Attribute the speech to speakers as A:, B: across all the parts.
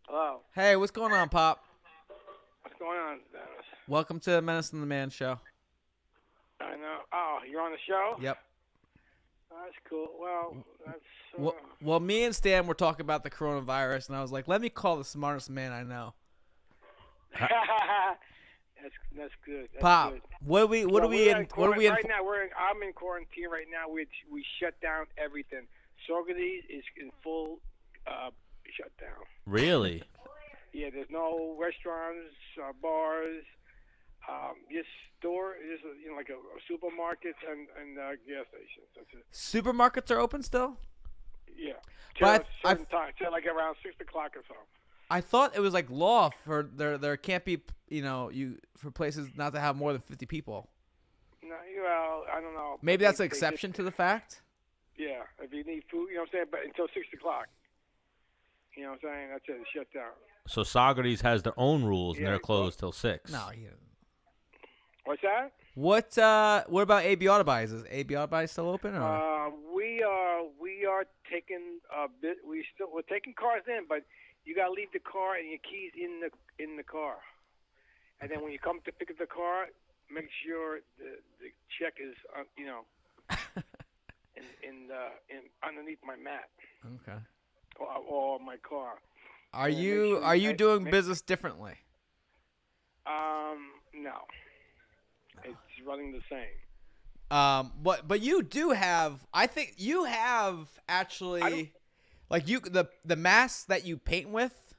A: Hello.
B: Hey, what's going on, Pop?
A: What's going on, Dennis?
B: Welcome to the Menace and the Man show.
A: I know. Oh, you're on the show?
B: Yep.
A: Oh, that's cool. Well, that's.
B: Well, me and Stan were talking about the coronavirus, and I was like, let me call the smartest man I know.
A: That's good. That's
B: Pop,
A: good.
B: what do we in?
A: Right now, I'm in quarantine right now. We shut down everything. Saugerties is in full shutdown.
C: Really?
A: Yeah, there's no restaurants, bars, just like a supermarket and gas stations. That's it.
B: Supermarkets are open still?
A: Yeah.
B: But
A: Certain time, till like around 6 o'clock or so.
B: I thought it was like law for there can't be for places not to have more than 50 people.
A: No, well, I don't know.
B: Maybe that's an exception to the fact.
A: Yeah, if you need food, you know what I'm saying. But until 6 o'clock, you know what I'm saying. That's it. Shut down.
C: So Saugerties has their own rules, and
A: Yeah,
C: they're closed till 6.
B: No.
A: What's that?
B: What about AB Auto Buys? Is AB Auto Buys still open? Or?
A: We are taking we're taking cars in, but you gotta leave the car and your keys in the car, and then when you come to pick up the car, make sure the check is in underneath my mat
B: Okay.
A: or my car.
B: Are
A: Yeah, make
B: you
A: sure
B: are you doing
A: make-
B: business differently?
A: No, it's running the same.
B: But you do have. I think you have actually, like the masks that you paint with.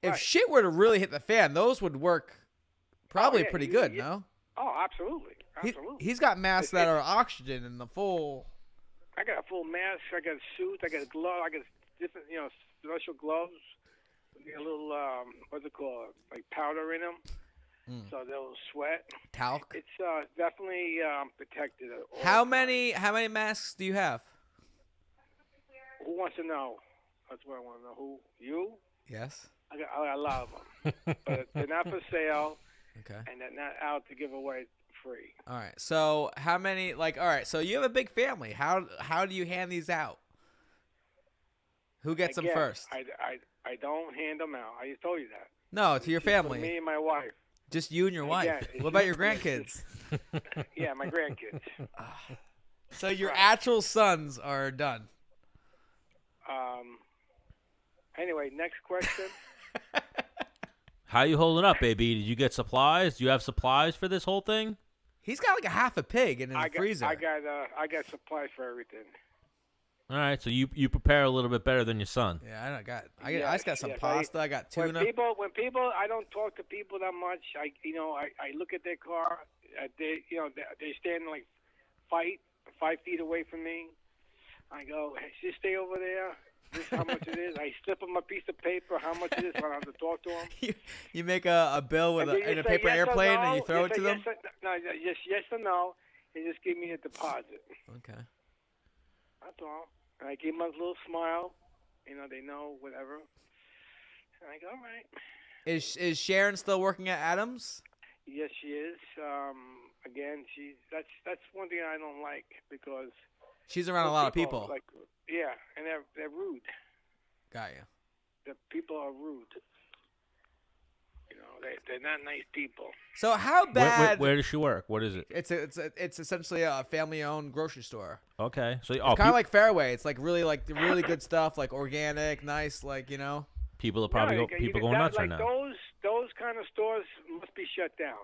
B: If
A: Right.
B: shit were to really hit the fan, those would work probably
A: yeah,
B: pretty good.
A: yeah.
B: No,
A: Oh, absolutely.
B: he's got masks that are oxygen in the full.
A: I got a full mask. I got a suit. I got a glove. I got different, special gloves. A little, what's it called? Like powder in them, so they'll sweat.
B: Talc.
A: It's definitely protected. At all
B: How
A: times.
B: many masks do you have?
A: Who wants to know? That's what I want to know. Who? You?
B: Yes.
A: I got a lot of them, but they're not for sale,
B: Okay.
A: and they're not out to give away free.
B: All right. So how many? Like, all right. So you have a big family. How do you hand these out? Who gets them
A: Again,
B: first?
A: I don't hand them out. I just told you that.
B: No, to your
A: Just for
B: family.
A: me and my wife.
B: Just you and your wife.
A: Again, it's
B: What about your
A: just-
B: grandkids?
A: Yeah, my grandkids.
B: So your
A: Right.
B: actual sons are done.
A: Anyway, next question.
C: How you holding up, AB? Did you get supplies? Do you have supplies for this whole thing?
B: He's got like a half a pig in his freezer.
A: I got supplies for everything.
C: All right, so you prepare a little bit better than your son.
B: Yeah, I just got some
A: Yes,
B: pasta. I got tuna.
A: When people, I don't talk to people that much. I look at their car. They stand like 5 feet away from me. I go, hey, just stay over there. This is how much it is. I slip them a piece of paper, how much it is, when I have to talk to them.
B: You make a bill with
A: And
B: a
A: say
B: paper
A: yes or
B: airplane and
A: no.
B: you throw it
A: Say
B: to them.
A: Yes or no, and just give me a deposit.
B: Okay.
A: That's all. And I give them a little smile. They know whatever. And I go, all right.
B: Is Sharon still working at Adams?
A: Yes, she is. Again, that's one thing I don't like because
B: She's around a lot of people.
A: Like, yeah, and they're rude.
B: Got you.
A: The people are rude. They're not nice people.
B: So how bad?
C: Where does she work? What is it?
B: It's essentially a family-owned grocery store.
C: Okay, so
B: It's kind of like Fairway. It's like really good stuff, like organic, nice,
C: people are probably going nuts right now.
A: Those kind of stores must be shut down.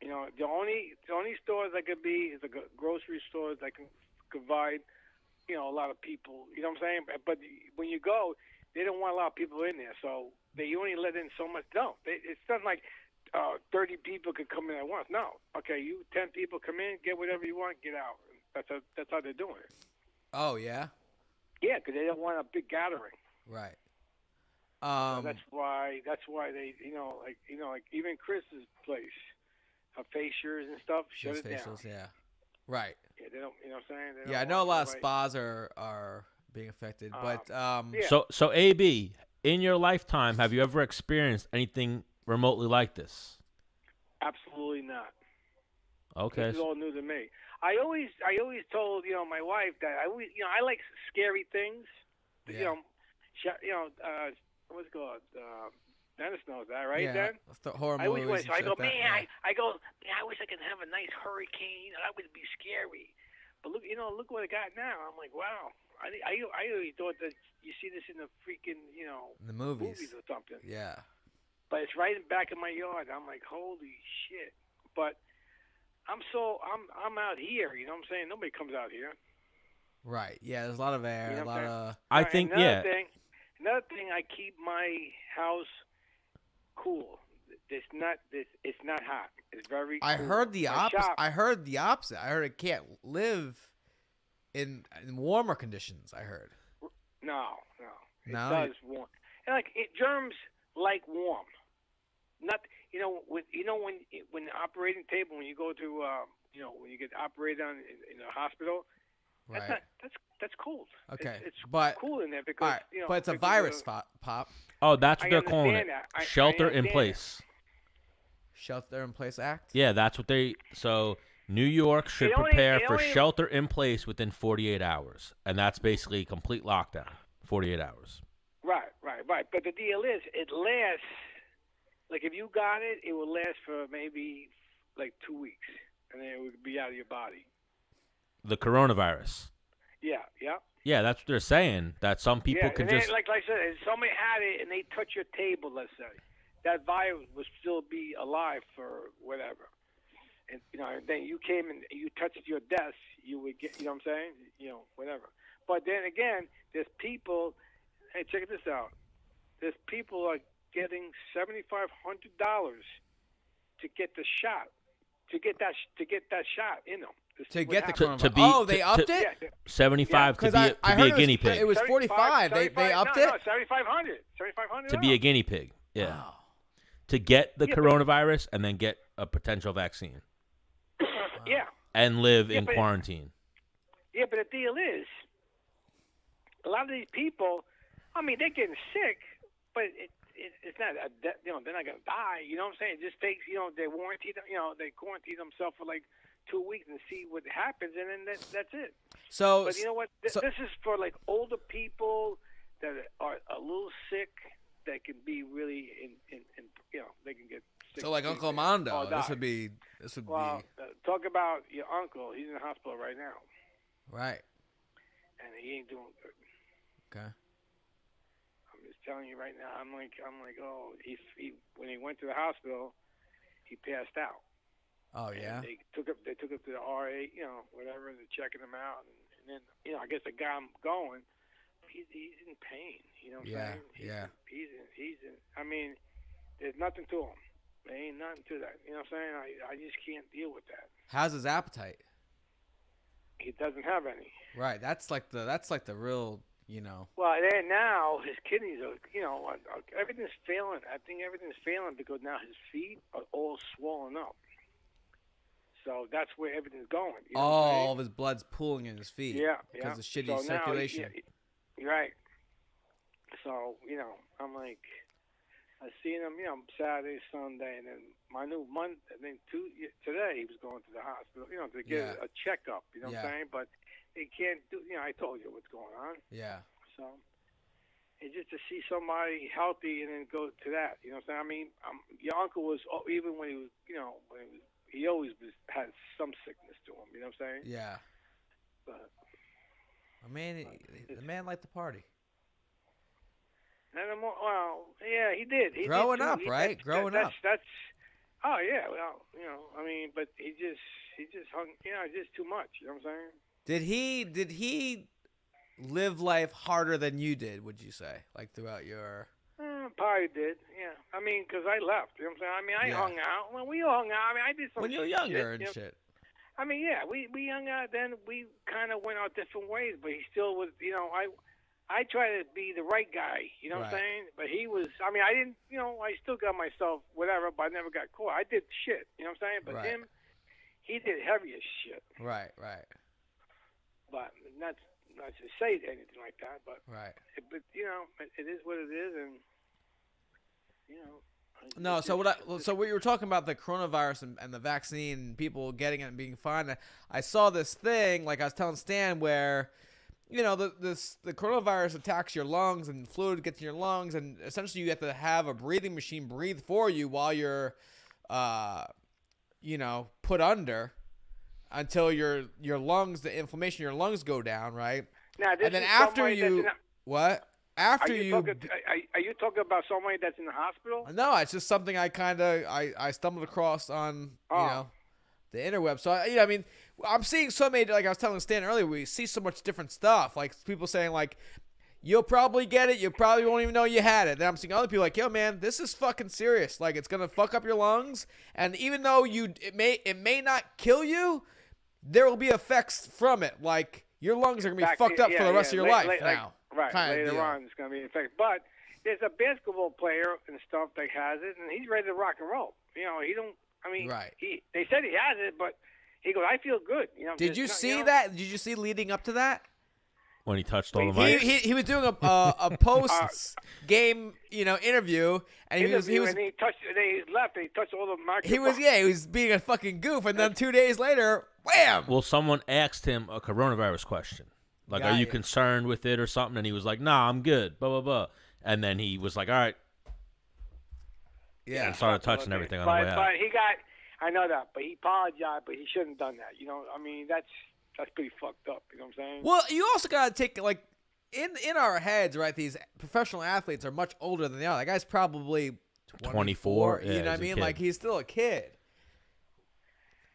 A: The only stores that could be is the grocery stores that can provide, a lot of people. You know what I'm saying? But when you go, they don't want a lot of people in there, so they only let in so much. No, it's not like 30 people could come in at once. No, okay, 10 people come in, get whatever you want, get out. That's how they're doing it.
B: Oh yeah.
A: Yeah, because they don't want a big gathering.
B: Right.
A: So that's why they, like even Chris's place, her facials and stuff, shut it down.
B: Yeah. Right.
A: Yeah, they don't. You know what I'm saying? They
B: Yeah, I
A: don't
B: know a
A: want
B: lot of
A: nobody-
B: spas are being affected, but
A: Yeah.
C: So AB, in your lifetime, have you ever experienced anything remotely like this?
A: Absolutely not.
C: Okay.
A: This is all new to me. I always told my wife that I like scary things.
B: Yeah.
A: what's it called? Menace knows that, right?
B: Yeah,
A: Then
B: the horror
A: I always
B: movies.
A: wish. I
B: and
A: go,
B: shit like
A: man.
B: that,
A: I go, man. I wish I could have a nice hurricane. That would be scary. But look, look what I got now. I'm like, wow. I always thought that you see this in the freaking,
B: the movies.
A: or something.
B: Yeah.
A: But it's right in the back of my yard. I'm like, holy shit. But I'm out here. You know what I'm saying? Nobody comes out here.
B: Right. Yeah. There's a lot of air.
A: You know
B: A lot of.
C: I think yeah.
A: Another thing, I keep my house cool. It's not hot. It's very cool.
B: I heard the opposite. I heard the opposite. I heard it can't live in warmer conditions. I heard.
A: No. It
B: No?
A: does warm. And germs like warm. Not when the operating table, when you go to when you get operated on in a hospital,
B: Right.
A: that's cold.
B: Okay.
A: It's
B: but
A: cool in there because
B: right. But it's a virus, Pop.
C: Oh, that's what
A: I
C: they're calling it.
A: understand that.
C: Shelter
A: I
C: in place.
B: Shelter in place act.
C: Yeah, that's what they. So New York should prepare for shelter in place within 48 hours, and that's basically complete lockdown. 48 hours.
A: Right. But the deal is, it lasts. Like if you got it, it will last for maybe like 2 weeks, and then it would be out of your body.
C: The coronavirus.
A: Yeah.
C: Yeah, that's what they're saying. That some people can
A: and
C: just.
A: then, like I said, if somebody had it and they touch your table, let's say, that virus would still be alive for whatever. And then you came and you touched your desk, you would get. You know what I'm saying? Whatever. But then again, there's people. Hey, check this out. There's people are getting $7,500 to get the shot, to get that shot in them.
B: To get the
C: to
B: coronavirus.
C: be
B: They upped it.
A: Yeah.
C: 75 to be
B: I
C: a
B: heard
C: guinea pig.
B: It was 45. They upped it.
A: No, 7,500. 7,500
C: To be a guinea pig. Yeah.
B: Wow.
C: To get the
A: Yeah,
C: coronavirus and then get a potential vaccine
A: Yeah.
C: and live in
A: but-
C: quarantine.
A: Yeah, but the deal is, a lot of these people, I mean, they're getting sick, but it's not they're not gonna die. You know what I'm saying? It just takes, they warranty them, they quarantine themselves for like 2 weeks and see what happens, and then that's it.
B: So,
A: But you know what? This is for like older people that are a little sick, that can be really they can get sick.
B: so like Uncle
A: or
B: Mondo,
A: die.
B: this would be
A: Talk about your uncle. He's in the hospital right now,
B: right.
A: and he ain't doing good.
B: Okay.
A: I'm just telling you right now. I'm like, oh, he when he went to the hospital, he passed out.
B: Oh yeah.
A: And they took him to the RA, whatever. They're checking him out, and then I guess they got him going. He's in pain. You know what I'm saying? He's in. I mean, there's nothing to him. There ain't nothing to that. You know what I'm saying? I just can't deal with that.
B: How's his appetite?
A: He doesn't have any.
B: Right. That's like the real.
A: Well, then now his kidneys are. Everything's failing. I think everything's failing because now his feet are all swollen up. So that's where everything's going. You know
B: all of his blood's pooling in his feet.
A: Yeah,
B: because of shitty
A: so
B: circulation.
A: Right. So, I'm like, I seen him, Saturday, Sunday, and then my new month, and then today he was going to the hospital, to get a checkup, you know what I'm saying? But they can't do, I told you what's going on.
B: Yeah.
A: So, it's just to see somebody healthy and then go to that, you know what I'm saying? I mean, your uncle was, even when he was, he always had some sickness to him, you know what I'm saying?
B: Yeah.
A: But
B: I mean, the man liked to party.
A: Yeah, he did.
B: Growing up, right? Growing up.
A: That's. Oh yeah, well, I mean, but he just hung. Just too much. You know what I'm saying?
B: Did he live life harder than you did? Would you say, like throughout your?
A: Probably did. Yeah. I mean, because I left. You know what I'm saying? I mean, I hung out. Well, we hung out. I mean, I did some.
B: When you were younger and shit.
A: I mean, yeah, we hung out. Then we kind of went our different ways. But he still was. I try to be the right guy, you know what I'm saying? But he was, I mean, I didn't, I still got myself, whatever, but I never got caught. I did shit, you know what I'm saying? But him, he did heaviest shit.
B: Right.
A: But not to say anything like that, but,
B: right.
A: But, it is what it is, and,
B: No, so what you were talking about, the coronavirus and the vaccine, and people getting it and being fine, I saw this thing, like I was telling Stan, where you know, the coronavirus attacks your lungs and fluid gets in your lungs, and essentially you have to have a breathing machine breathe for you while you're, you know, put under until your lungs, the inflammation in your lungs go down, right?
A: Now, this
B: And then
A: is
B: after
A: somebody
B: you, what? After
A: are you talking about somebody that's in the hospital?
B: No, it's just something I stumbled across on, you know, the interweb. So, I mean, I'm seeing so many, like I was telling Stan earlier, we see so much different stuff. Like people saying like, you'll probably get it. You probably won't even know you had it. Then I'm seeing other people like, yo, man, this is fucking serious. Like it's going to fuck up your lungs. And even though it may not kill you, there will be effects from it. Like your lungs are going to be fucked up for the rest of your life now.
A: Right, later on it's going to be affected. But there's a basketball player and stuff that has it, and he's ready to rock and roll. You know, he don't. I mean,
B: right.
A: They said he has it, but he goes, I feel good. You know.
B: Did you see that? Did you see leading up to that?
C: When he touched all the mics?
B: He was doing a post game, you know, interview, and he was
A: and he touched. Then he left, and he touched all the microphones.
B: He was being a fucking goof, and then 2 days later, wham!
C: Well, someone asked him a coronavirus question. Like, are you concerned with it or something? And he was like, nah, I'm good, blah, blah, blah. And then he was like, all right.
B: Yeah.
C: And started touching everything on the way out.
A: But he got, I know that, but he apologized, but he shouldn't have done that. You know, I mean, that's pretty fucked up. You know what I'm saying?
B: Well, you also got to take, like, in our heads, right, these professional athletes are much older than they are. That guy's probably 24.
C: Yeah,
B: You know what I mean? Like, he's still a kid.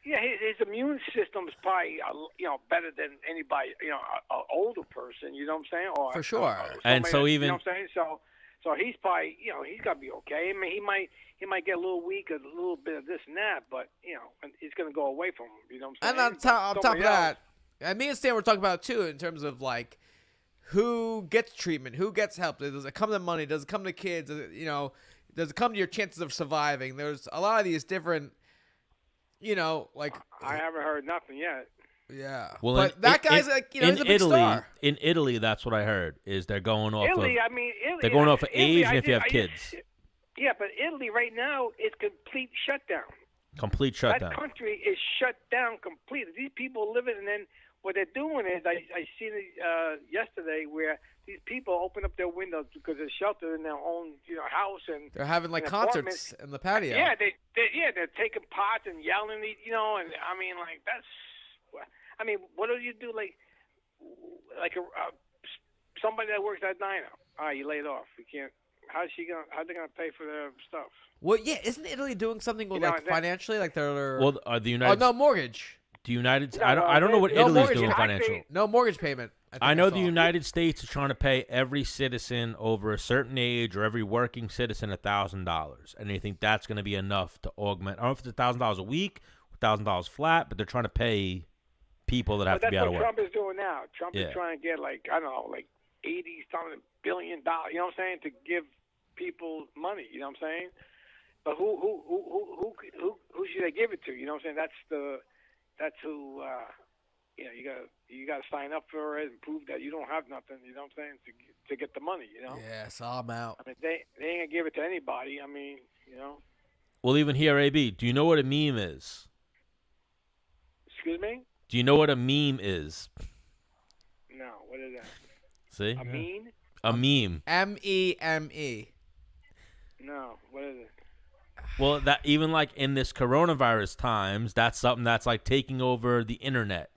A: Yeah, his immune system is probably, you know, better than anybody, you know, an older person, you know what I'm saying? Or
B: for sure.
C: And so even,
A: you know what I'm saying? So he's probably, you know, he's got to be okay. I mean, he might get a little weak, a little bit of this and that, but, you know, it's going to go away from him, you know what I'm saying?
B: And on top of that, and me and Stan were talking about it too in terms of, like, who gets treatment, who gets help. Does it come to money? Does it come to kids? Does it, you know, does it come to your chances of surviving? There's a lot of these different, you know, like
A: I haven't heard nothing yet.
B: Yeah.
C: Well,
B: but that guy's like, you know, he's a big star.
C: In Italy, that's what I heard, is they're going off
A: Italy,
C: of,
A: Italy,
C: they're going off of
A: Italy,
C: age and if you have kids.
A: Yeah, but Italy right now is complete shutdown.
C: Complete shutdown.
A: That country is shut down completely. These people live it, and then what they're doing is, I seen it yesterday where these people open up their windows because they're sheltered in their own, you know, house, and
B: they're having like concerts in the patio.
A: Yeah, they're taking pots and yelling, you know, and I mean, like that's, I mean, what do you do, like somebody that works at diner? All right, you laid off. You can't. How's they gonna pay for their stuff?
B: Well, yeah, isn't Italy doing something with financially, like they're
C: well, the United?
B: Oh no, mortgage.
C: The United. I don't know what Italy's doing financial.
B: No mortgage payment.
C: I know the United States is trying to pay every citizen over a certain age or every working citizen $1,000, and they think that's going to be enough to augment. I don't know if it's $1,000 a week, $1,000 flat, but they're trying to pay people that have to be out of work.
A: That's what Trump is doing now. Trump is trying to get like, I don't know, like $80-something billion. You know what I'm saying? To give people money. You know what I'm saying? But who should they give it to? You know what I'm saying? That's who. You know, you gotta sign up for it and prove that you don't have nothing. You know what I'm saying? To get the money. You know.
B: Yeah, so I'm out.
A: I mean, they ain't gonna give it to anybody. I mean, you know.
C: Well, even here, AB, do you know what a meme is?
A: Excuse me?
C: Do you know what a meme is?
A: No. What is that?
C: See?
A: A meme?
C: A meme.
B: MEME.
A: No. What is it?
C: Well, that even like in this coronavirus times, that's something that's like taking over the internet.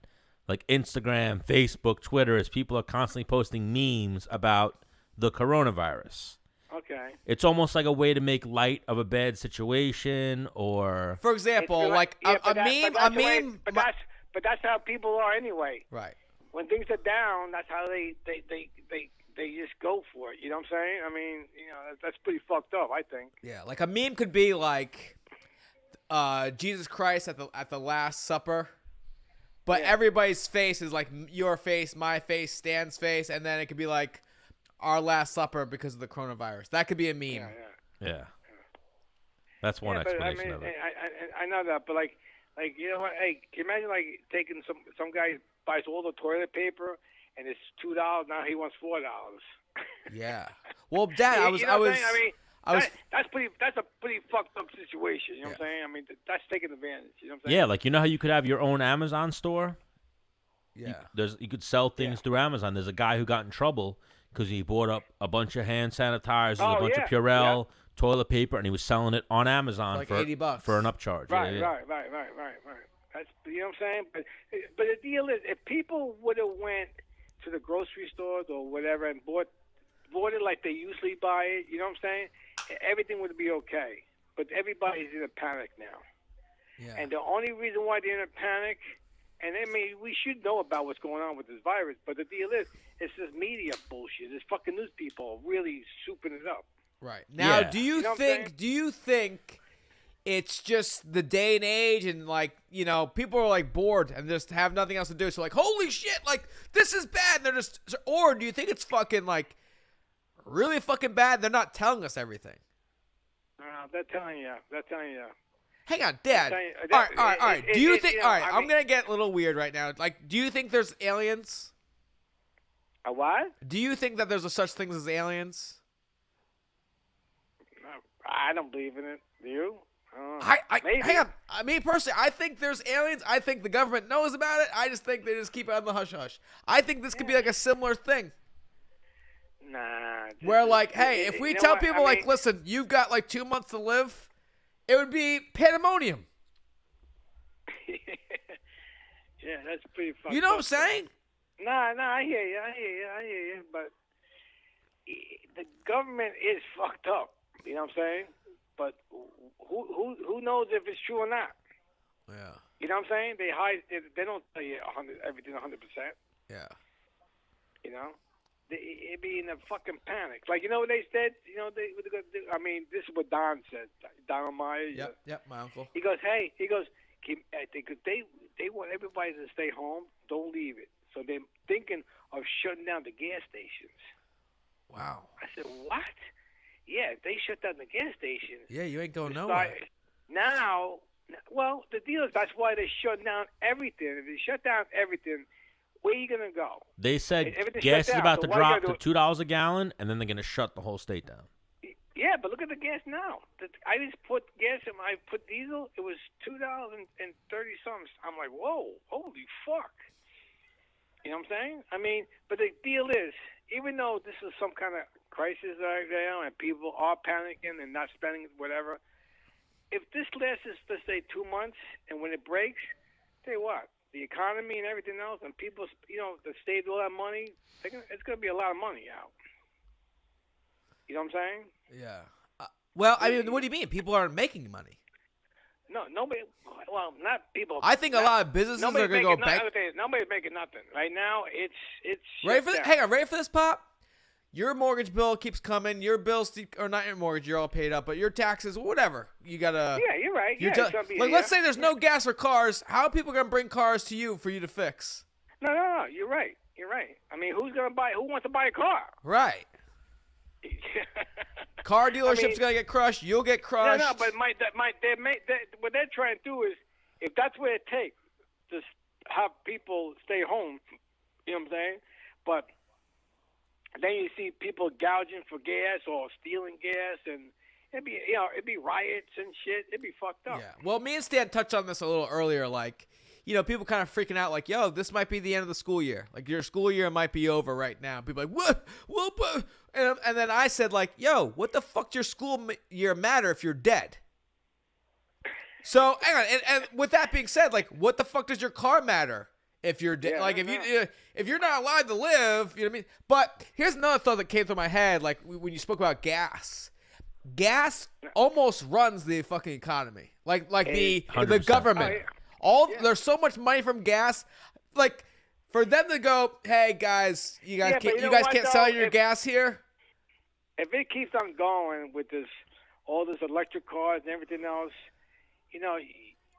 C: Like Instagram, Facebook, Twitter, as people are constantly posting memes about the coronavirus.
A: Okay.
C: It's almost like a way to make light of a bad situation, or
B: for example, like a meme.
A: But that's how people are anyway.
B: Right.
A: When things are down, that's how they just go for it. You know what I'm saying? I mean, you know, that's pretty fucked up, I think.
B: Yeah, like a meme could be like Jesus Christ at the Last Supper. But everybody's face is like your face, my face, Stan's face, and then it could be like our Last Supper because of the coronavirus. That could be a meme.
C: Yeah. That's one explanation of it.
A: I know that, but like you know what? Hey, can you imagine like taking some guy buys all the toilet paper and it's $2. Now he wants $4.
B: Yeah. Well, Dad, that's a pretty fucked up situation. You know what I'm saying? I mean, that's taking advantage. You know what I'm saying?
C: Yeah, like you know how you could have your own Amazon store?
B: Yeah.
C: You could sell things through Amazon. There's a guy who got in trouble because he bought up a bunch of hand sanitizers, a bunch of Purell, toilet paper, and he was selling it on Amazon
B: like
C: for
B: $80
C: for an upcharge.
A: Right. That's, you know what I'm saying? But the deal is, if people would have went to the grocery stores or whatever and bought it like they usually buy it, you know what I'm saying? Everything would be okay. But everybody's in a panic now.
B: Yeah.
A: And the only reason why they're in a panic, and I mean, we should know about what's going on with this virus, but the deal is, it's this media bullshit. This fucking news people really souping it up.
B: Right. Now,
C: Yeah.
B: do you think it's just the day and age and, like, you know, people are, like, bored and just have nothing else to do, so, like, holy shit, like, this is bad, and they're just, or do you think it's fucking, like, really fucking bad, they're not telling us everything?
A: They're telling you.
B: Hang on, Dad. All right. Do you think, all right, I'm going to get a little weird right now. Like, do you think there's aliens?
A: A what?
B: Do you think that there's a such thing as aliens?
A: I don't believe in it. Do you? Maybe.
B: Hang on. Me personally, I think there's aliens. I think the government knows about it. I just think they just keep it on the hush hush. I think this could be like a similar thing.
A: Nah.
B: Where like, hey, if we tell people like, listen, you've got like 2 months to live, it would be pandemonium.
A: Yeah, that's pretty fucked up.
B: You know what I'm saying?
A: Nah, I hear you. But the government is fucked up. You know what I'm saying? But who knows if it's true or not?
B: Yeah.
A: You know what I'm saying? They hide. They don't tell you everything 100%.
B: Yeah.
A: You know, it'd be in a fucking panic. Like, you know what they said? You know, I mean, this is what Don said. Don Myers.
B: Yep, my uncle.
A: He goes, they want everybody to stay home. Don't leave it. So they're thinking of shutting down the gas stations.
B: Wow.
A: I said, what? Yeah, if they shut down the gas stations.
B: Yeah, you ain't going nowhere.
A: Now, well, the deal is that's why they shut down everything. If they shut down everything, where are you going to go?
C: They said gas is about to drop to $2 a gallon, and then they're going to shut the whole state down.
A: Yeah, but look at the gas now. I just put gas in I put diesel. It was $2.30 something. I'm like, whoa, holy fuck. You know what I'm saying? I mean, but the deal is, even though this is some kind of crisis right now and people are panicking and not spending whatever, if this lasts, let's say, 2 months, and when it breaks, tell you what, the economy and everything else, and people, you know, that saved all that money, it's going to be a lot of money out. You know what I'm saying?
B: Yeah. Well, I mean, what do you mean? People aren't making money.
A: No, nobody. Well, not people.
B: I think a lot of businesses are going to go back.
A: Nobody's making nothing right now. It's.
B: Hang on, ready for this, Pop? Your mortgage bill keeps coming. Your bills, or not your mortgage, you're all paid up, but your taxes, whatever. You gotta.
A: Yeah, you're right.
B: Let's say there's no gas for cars. How are people going to bring cars to you for you to fix?
A: No. You're right. I mean, who's going to buy? Who wants to buy a car?
B: Right. Car dealership's gonna get crushed. You'll get crushed.
A: No, but what they're trying to do is, if that's what it takes, just have people stay home. You know what I'm saying? But then you see people gouging for gas or stealing gas, and it'd be riots and shit. It'd be fucked up.
B: Yeah. Well, me and Stan touched on this a little earlier. Like, you know, people kind of freaking out, like, yo, this might be the end of the school year. Like, your school year might be over right now. People are like, what? And then I said, like, yo, what the fuck does your school year matter if you're dead? So, hang on. And with that being said, like, what the fuck does your car matter if you're dead? Like, if you're not allowed to live, you know what I mean? But here's another thought that came through my head, like, when you spoke about gas. Gas almost runs the fucking economy. Like the government. There's so much money from gas, like for them to go, hey guys, you guys can't sell your gas here.
A: If it keeps on going with all this electric cars and everything else, you know,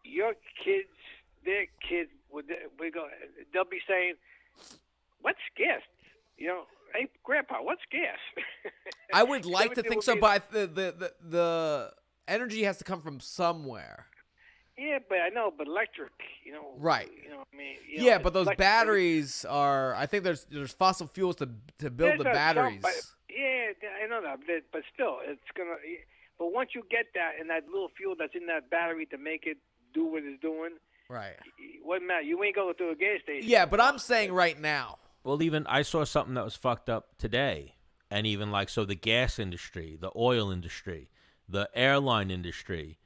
A: your kids, their kids, they'll be saying, "What's gas?" You know, hey Grandpa, what's gas?
B: I would like to think so, but the energy has to come from somewhere.
A: Yeah, but I know, but electric, you know.
B: Right.
A: You know what I mean?
B: Yeah, but those batteries are. I think there's fossil fuels to build the batteries.
A: Yeah, I know that, but still, it's gonna. But once you get that and that little fuel that's in that battery to make it do what it's doing,
B: Right.
A: What matter? You ain't going to a gas station.
B: Yeah, but I'm saying right now.
C: Well, even I saw something that was fucked up today, and even like so, the gas industry, the oil industry, the airline industry,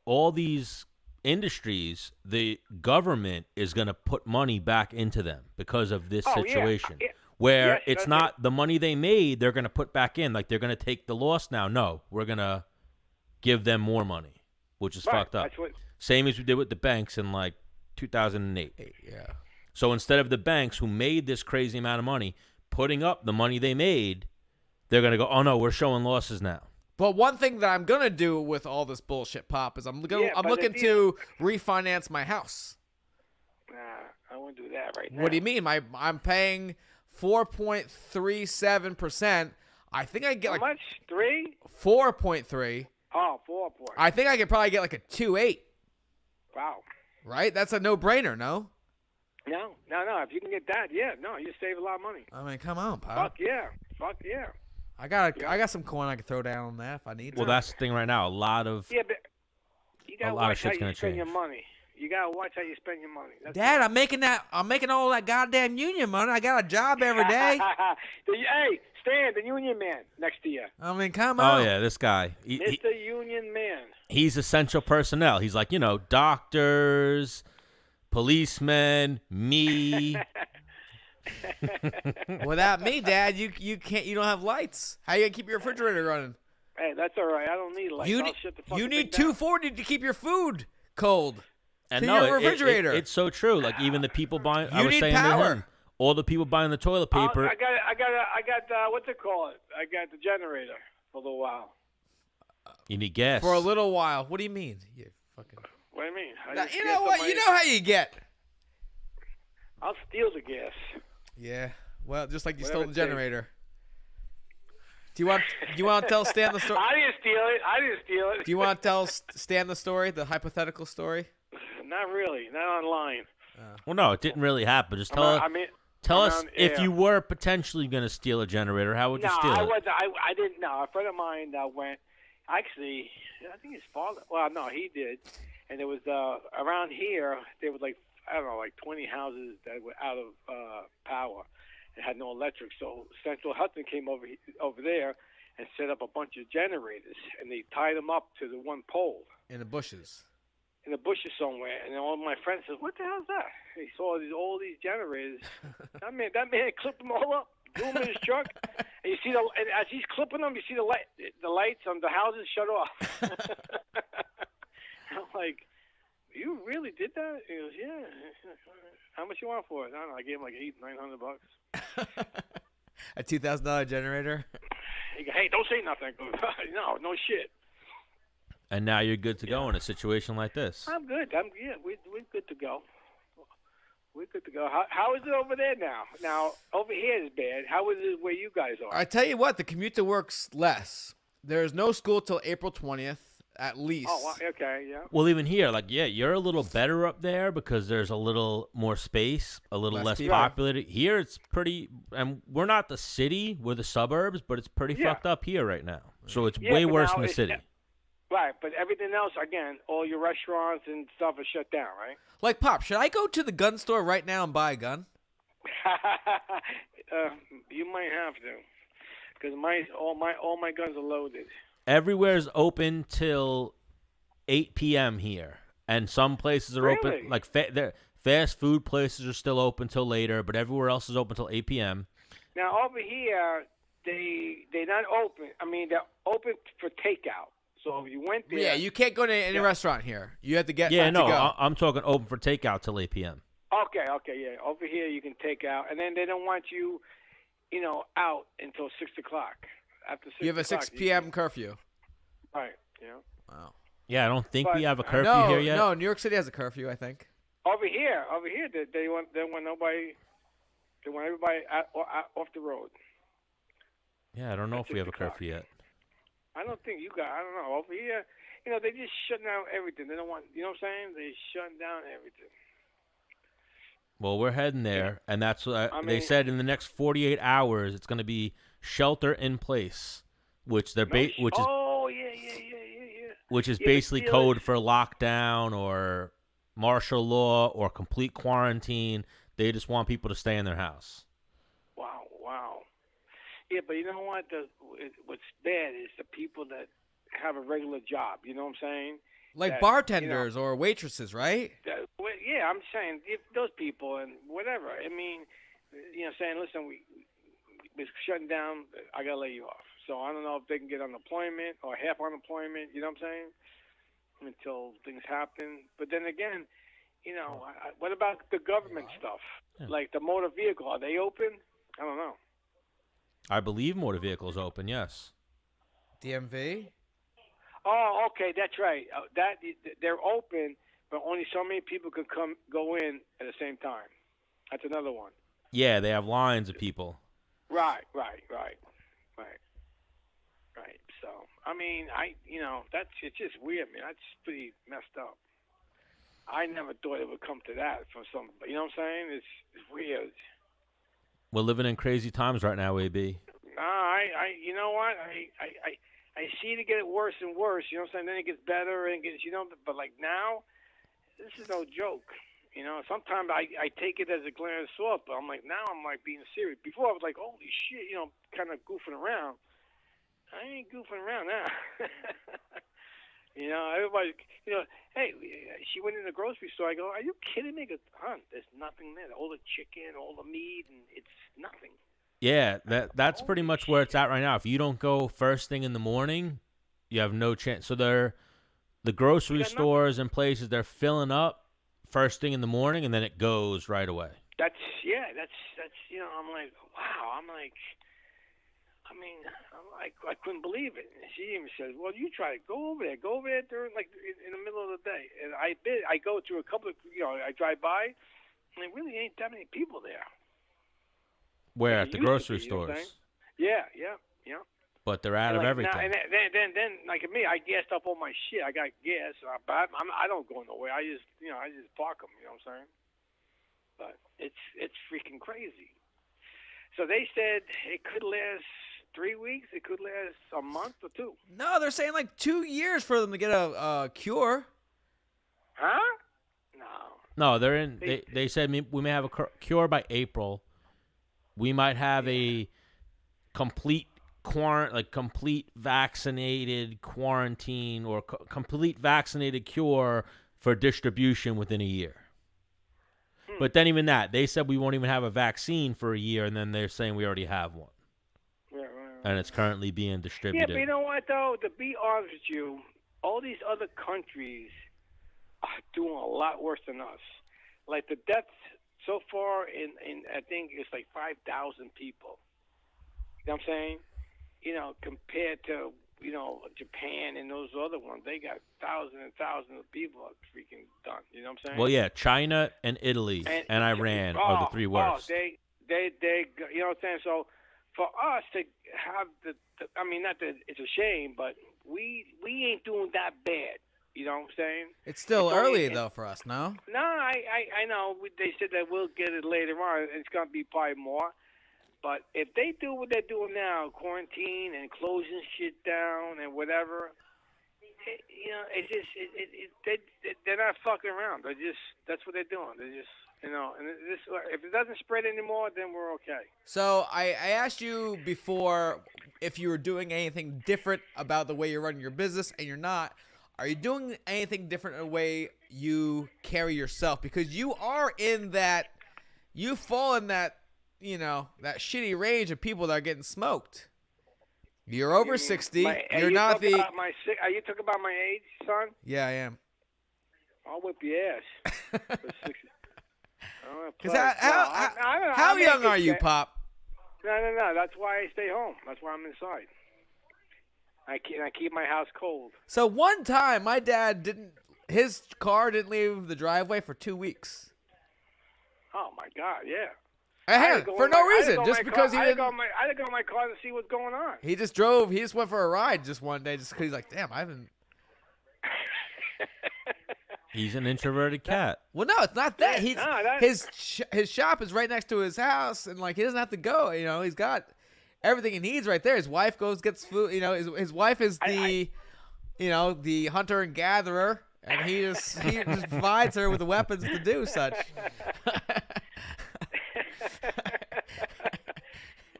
C: all these industries, the government is going to put money back into them because of this situation.
A: Yeah.
C: Where
A: Yes,
C: it's not the money they made, they're going to put back in. Like they're going to take the loss now. No, we're going to give them more money, which is fucked up. Same as we did with the banks in like 2008.
B: Yeah.
C: So instead of the banks who made this crazy amount of money putting up the money they made, they're going to go, oh, no, we're showing losses now.
B: But one thing that I'm going to do with all this bullshit, Pop, is I'm looking to refinance my house.
A: Nah, I won't do that right now.
B: What do you mean? I'm paying 4.37%. I think I get
A: How much? 3?
B: 4.3.
A: Oh, 4.
B: I think I could probably get like a 2.8.
A: Wow.
B: Right? That's a no-brainer, no?
A: No. If you can get that, yeah. No, you save a lot of money.
B: I mean, come on, Pop.
A: Fuck yeah.
B: I got some coin I can throw down on that if I need to.
C: Well, that's the thing right now. A lot of
A: but you gotta
C: lot of
A: watch
C: shit's
A: how
C: gonna
A: you spend
C: change.
A: your money. You gotta watch how you spend your money. That's
B: Dad, I'm making all that goddamn union money. I got a job every day.
A: Hey, Stan, the union man next to you.
B: I mean, come on.
C: Oh yeah, this guy.
A: Mr. Union Man.
C: He's essential personnel. He's like, doctors, policemen, me.
B: Without me, Dad, you don't have lights. How you gonna keep your refrigerator running?
A: Hey, that's all right. I don't need lights.
B: You need $240 to keep your food cold.
C: And
B: to your refrigerator.
C: It's so true. Like even the people buying,
B: You need power.
C: To him, all the people buying the toilet paper.
A: I got what's it called? I got the generator for a little while.
C: You need gas
B: for a little while. What do you mean? You fucking.
A: What do you mean?
B: You know what? You know how you get.
A: I'll steal the gas.
B: Yeah. Well, just like you
A: Whatever
B: stole the generator. Do you want to tell Stan the story?
A: I didn't steal it.
B: Do you want to tell Stan the story, the hypothetical story?
A: Not really. Not online.
C: Well, no, it didn't really happen. Just tell us if you were potentially going to steal a generator, how would you steal it?
A: I didn't know. A friend of mine went. Actually, I think his father. Well, no, he did. And there was around here. There was like 20 houses that were out of power and had no electric. So Central Hudson came over there and set up a bunch of generators, and they tied them up to the one pole
B: in the bushes.
A: In the bushes somewhere, and then all my friends said, "What the hell is that?" He saw all these generators. That man clipped them all up, threw them in his truck, and you see and as he's clipping them, you see the lights on the houses shut off. I'm like, "You really did that?" He goes, "Yeah." How much you want for it? I don't know. I gave him like $800-900.
B: A $2,000 generator.
A: He goes, "Hey, don't say nothing." I go, no shit.
C: And now you're good to go in a situation like this.
A: I'm good. We're good to go. We're good to go. How is it over there now? Now, over here is bad. How is it where you guys are?
B: I tell you what, the commute to work's less. There's no school till April 20th, at least.
A: Oh, okay, yeah.
C: Well, even here, you're a little better up there because there's a little more space, a little less populated. Here, it's pretty, and we're not the city, we're the suburbs, but it's pretty fucked up here right now. So it's way worse than the city.
A: Right, but everything else, again, all your restaurants and stuff are shut down, right?
B: Like, Pop, should I go to the gun store right now and buy a gun?
A: You might have to, because all my guns are loaded.
C: Everywhere's open till 8 p.m. here, and some places are open. Like fast food places are still open till later, but everywhere else is open till 8 p.m.
A: Now over here, they're not open. I mean, they're open for takeout. So if you went there,
B: yeah, you can't go to any restaurant here. You have to get
C: to go.
B: I'm
C: talking open for takeout till 8 p.m.
A: Okay, yeah. Over here you can take out, and then they don't want you, out until 6 o'clock. After 6
B: you have a 6 p.m. curfew.
A: Right. Yeah.
B: Wow.
C: Yeah, I don't think we have a curfew here yet.
B: No, New York City has a curfew, I think.
A: Over here, they want nobody. They want everybody off the road.
C: Yeah, I don't know if we have a curfew yet.
A: I don't think you got. I don't know. Over here, they just shutting down everything. They don't want. You know what I'm saying? They shutting down everything.
C: Well, we're heading there, and that's what they said. In the next 48 hours, it's going to be shelter in place, which they're which is basically code for lockdown or martial law or complete quarantine. They just want people to stay in their house.
A: Wow. Yeah, but you know what? What's bad is the people that have a regular job. You know what I'm saying?
B: Like
A: that,
B: bartenders or waitresses, right?
A: Yeah, I'm saying if those people and whatever. I mean, saying, listen, we're shutting down. I gotta lay you off. So I don't know if they can get unemployment or half unemployment. You know what I'm saying? Until things happen. But then again, what about the government stuff?
C: Yeah.
A: Like the motor vehicle, are they open? I don't know.
C: I believe motor vehicles open. Yes.
B: DMV.
A: Oh, okay, that's right. They're open, but only so many people can go in at the same time. That's another one.
C: Yeah, they have lines of people.
A: Right. So, I mean, it's just weird, man. That's pretty messed up. I never thought it would come to that from somebody. You know what I'm saying? It's weird.
C: We're living in crazy times right now, AB.
A: Nah, you know what? I see it get worse and worse. You know what I'm saying? Then it gets better and it gets, but like now, this is no joke. Sometimes I take it as a glare of salt, but I'm like, now I'm like being serious. Before I was like, holy shit, kind of goofing around. I ain't goofing around now. Everybody, hey, she went in the grocery store. I go, are you kidding me? There's nothing there. All the chicken, all the meat, and it's nothing.
C: Yeah, that's pretty much where it's at right now. If you don't go first thing in the morning, you have no chance. So the grocery stores and places, they're filling up first thing in the morning, and then it goes right away. That's
A: I'm like, wow. I couldn't believe it. And she even says, well, you try to go over there during in the middle of the day. And I go through a couple of, I drive by, and there really ain't that many people there.
C: Where, at the grocery stores?
A: Yeah.
C: But they're out of everything.
A: Now, and then, like me, I gassed up all my shit. I got gas, but I don't go nowhere. I just park them. You know what I'm saying? But it's freaking crazy. So they said it could last 3 weeks. It could last a month or two.
B: No, they're saying like 2 years for them to get a cure.
A: Huh?
C: No, they're in. They said we may have a cure by April. We might have a complete complete vaccinated quarantine or complete vaccinated cure for distribution within a year. But then even that, they said we won't even have a vaccine for a year, and then they're saying we already have one.
A: Right.
C: And it's currently being distributed.
A: Yeah, but you know what, though? To be honest with you, all these other countries are doing a lot worse than us. Like the deaths so far in I think it's like 5,000 people. You know what I'm saying? Compared to, Japan and those other ones, they got thousands and thousands of people freaking done. You know what I'm saying?
C: Well, yeah, China and Italy and Iran are the three worst.
A: They you know what I'm saying? So for us to have not that it's a shame, but we ain't doing that bad. You know what I'm saying?
B: It's still early, though, for us, no?
A: No, I know. They said that we'll get it later on. It's going to be probably more. But if they do what they're doing now, quarantine and closing shit down and whatever, they're not fucking around. That's what they're doing. They're just, and if it doesn't spread anymore, then we're okay.
B: So I asked you before if you were doing anything different about the way you're running your business, and you're not. Are you doing anything different in the way you carry yourself? Because you are in that, you fall in that, that shitty range of people that are getting smoked. You're over 60. You're not the.
A: Are you talking about my age, son?
B: Yeah, I am.
A: I'll whip your ass.
B: How young are you, Pop?
A: No. That's why I stay home. That's why I'm inside. I keep my house cold.
B: So one time, my dad his car didn't leave the driveway for 2 weeks.
A: Oh my God, yeah.
B: For no reason, just because he didn't.
A: I had to go in my car to see what's going on.
B: He just drove. He just went for a ride just one day, just because he's like, damn, I haven't.
C: He's an introverted cat.
B: Well, no, it's not that. His shop is right next to his house, and he doesn't have to go. He's got everything he needs right there. His wife gets food. His wife is the hunter and gatherer, and he just provides her with the weapons to do such.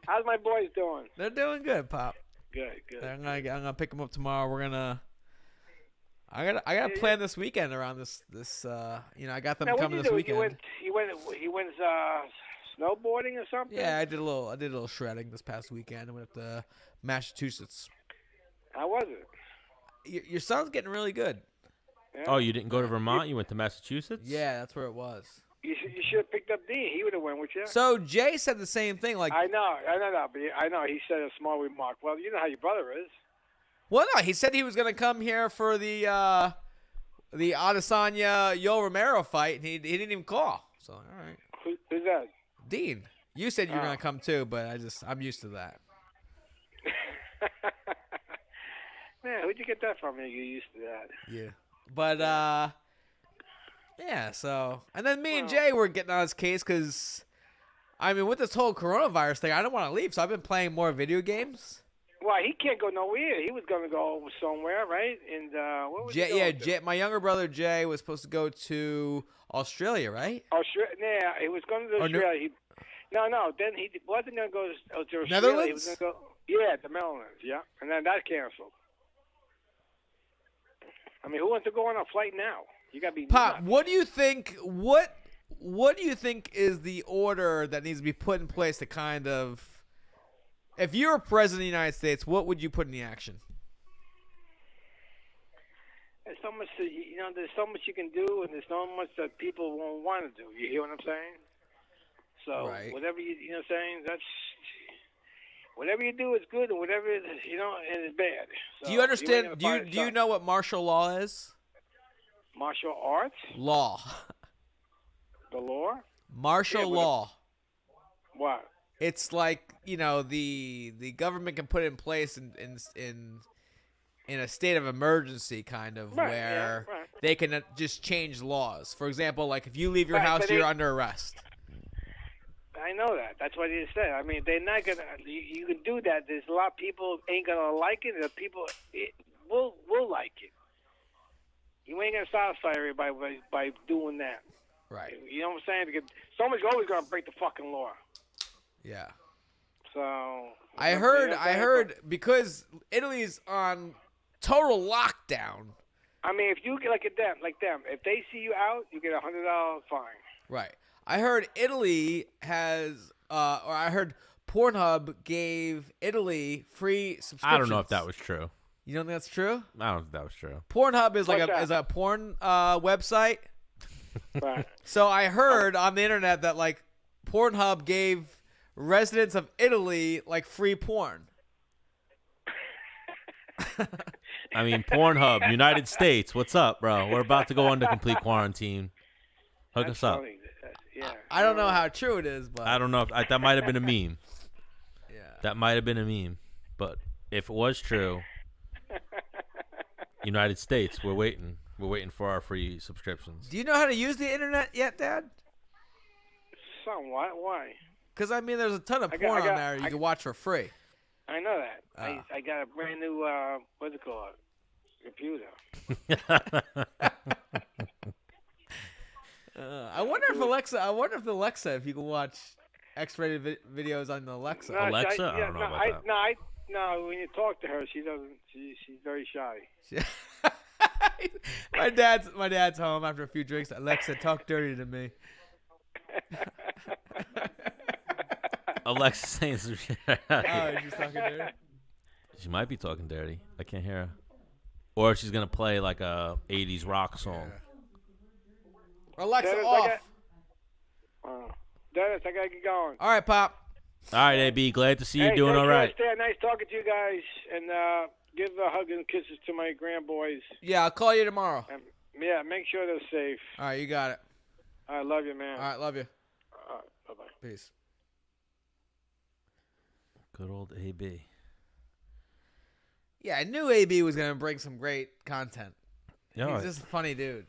A: How's my boys doing?
B: They're doing good, Pop.
A: Good.
B: I'm gonna pick them up tomorrow. I gotta plan this weekend around this. I got them coming this weekend.
A: He went snowboarding or something?
B: Yeah, I did a little shredding this past weekend. I went up to Massachusetts.
A: How was it?
B: Your son's getting really good.
C: Yeah. Oh, you didn't go to Vermont? You went to Massachusetts?
B: Yeah, that's where it was.
A: You should have picked up Dean. He would have went with you.
B: So Jay said the same thing. Like
A: I know. But I know he said a small remark. Well, you know how your brother is.
B: Well, no, he said he was gonna come here for the Adesanya Yoel Romero fight, and he didn't even call. So all right.
A: Who's that?
B: Dean. You said you were gonna come too, but I'm used to that.
A: Man, where'd you get that from? You're used to that.
B: Yeah. But yeah. So and then me and Jay were getting on his case because, I mean, with this whole coronavirus thing, I don't want to leave, so I've been playing more video games.
A: Well, he can't go nowhere. He was going to go somewhere, right? And what was he going to?
B: Jay, my younger brother Jay was supposed to go to Australia, right?
A: Australia. Yeah, he was going to Australia. No. Then he wasn't going to go to Australia.
B: Netherlands?
A: He was going to go. Yeah, the Netherlands. Yeah, and then that canceled. I mean, who wants to go on a flight now? You got to be
B: Pop,
A: nuts.
B: what do you think? What do you think is the order that needs to be put in place to kind of? If you were president of the United States, what would you put in the action?
A: There's so much, there's so much you can do, and there's so much that people won't want to do. You hear what I'm saying? So
B: right.
A: Whatever you know what I'm saying, that's whatever you do is good, and whatever and it's bad. So
B: do you understand? Do you know what martial law is?
A: Martial arts?
B: Law.
A: The law?
B: Martial law.
A: What?
B: It's like, the government can put it in place in a state of emergency, kind of, where they can just change laws. For example, like if you leave your house, you're under arrest.
A: I know that. That's what he said. I mean, they're not gonna. You can do that. There's a lot of people ain't gonna like it. The people will like it. You ain't gonna satisfy everybody by doing that.
B: Right.
A: You know what I'm saying? Because someone's always gonna break the fucking law.
B: Yeah.
A: So
B: I heard because Italy's on total lockdown.
A: I mean, if you get like them, if they see you out, you get $100 fine.
B: Right. I heard Italy has, or I heard Pornhub gave Italy free subscriptions.
C: I don't know if that was true.
B: You don't think that's true?
C: I don't think that was true.
B: Pornhub is a porn website.
A: Right.
B: So I heard on the internet that like Pornhub gave residents of Italy like free porn.
C: I mean, Pornhub, United States, what's up, bro? We're about to go into complete quarantine. Hook us up.
A: Funny. Yeah.
B: I don't know how true it is, but
C: I don't know if that might have been a meme.
B: Yeah.
C: That might have been a meme, but if it was true, United States, we're waiting. We're waiting for our free subscriptions.
B: Do you know how to use the internet yet, Dad?
A: Somewhat. Why?
B: Because, I mean, there's a ton of porn on there you can watch for free.
A: I know that. I got a brand new, what's it called? Computer.
B: I wonder if Alexa, if you can watch X-rated videos on the Alexa.
A: No,
C: Alexa? I don't know about that.
A: No, when you talk to her, she doesn't. She's very shy.
B: My dad's home after a few drinks. Alexa, talk dirty to me.
C: Alexa saying some shit.
B: Oh, she's talking dirty?
C: She might be talking dirty. I can't hear her. Or she's going to play like a 80s rock song.
B: Yeah. Alexa,
A: Dennis,
B: off.
A: Dennis, I got to get going.
B: All right, Pop.
C: All right, AB. Glad to see you doing all right.
A: Nice talking to you guys. And give a hug and kisses to my grandboys.
B: Yeah, I'll call you tomorrow.
A: Yeah, make sure they're safe.
B: All right, you got it.
A: I love you, man.
B: All right, love you.
A: Bye-bye.
B: Peace.
C: Good old AB.
B: Yeah, I knew AB was going to bring some great content.
C: Yeah,
B: He's just a funny dude.